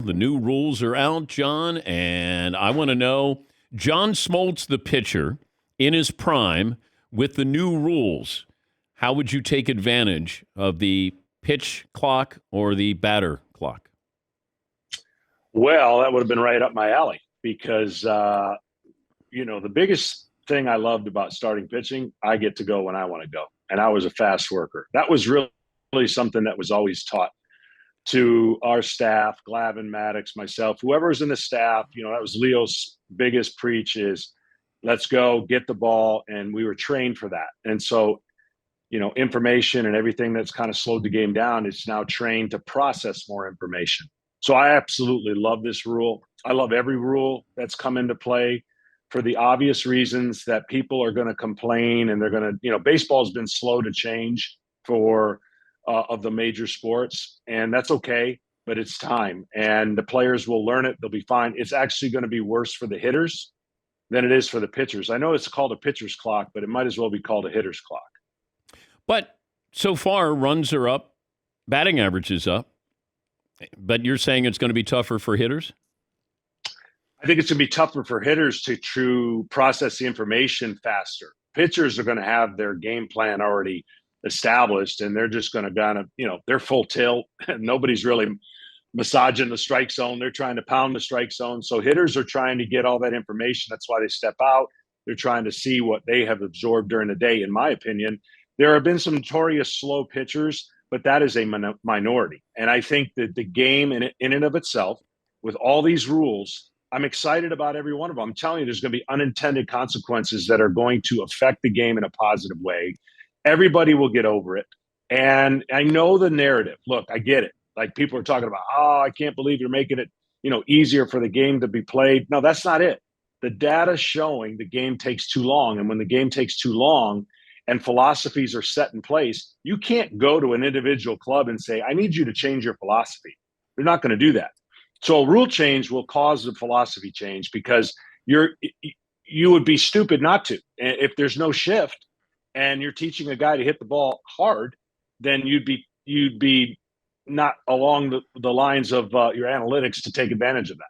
The new rules are out, John, and I want to know John Smoltz, the pitcher, in his prime with the new rules. How would you take advantage of the pitch clock or the batter clock? Well, that would have been right up my alley because, the biggest thing I loved about starting pitching, I get to go when I want to go. And I was a fast worker. That was really something that was always taught to our staff, Glavin, Maddox, myself, whoever's in the staff. That was Leo's biggest preach is let's go get the ball. And we were trained for that. And so, information and everything that's kind of slowed the game down, it's now trained to process more information. So I absolutely love this rule. I love every rule that's come into play for the obvious reasons that people are going to complain and they're going to, baseball's been slow to change for of the major sports, and that's okay, but it's time. And the players will learn it. They'll be fine. It's actually going to be worse for the hitters than it is for the pitchers. I know it's called a pitcher's clock, but it might as well be called a hitter's clock. But so far, runs are up, batting average is up. But you're saying it's going to be tougher for hitters? I think it's going to be tougher for hitters to process the information faster. Pitchers are going to have their game plan already established, and they're just going to they're full tilt. Nobody's really massaging the strike zone. They're trying to pound the strike zone. So hitters are trying to get all that information. That's why they step out. They're trying to see what they have absorbed during the day. In my opinion, there have been some notorious slow pitchers, but that is a minority. And I think that the game in and of itself, with all these rules, I'm excited about every one of them. I'm telling you, there's going to be unintended consequences that are going to affect the game in a positive way. Everybody will get over it. And I know the narrative. Look, I get it. Like people are talking about, I can't believe you're making it, easier for the game to be played. No, that's not it. The data's showing the game takes too long. And when the game takes too long and philosophies are set in place, you can't go to an individual club and say, I need you to change your philosophy. They're not going to do that. So a rule change will cause a philosophy change because you would be stupid not to. If there's no shift and you're teaching a guy to hit the ball hard, then you'd be not along the lines of your analytics to take advantage of that.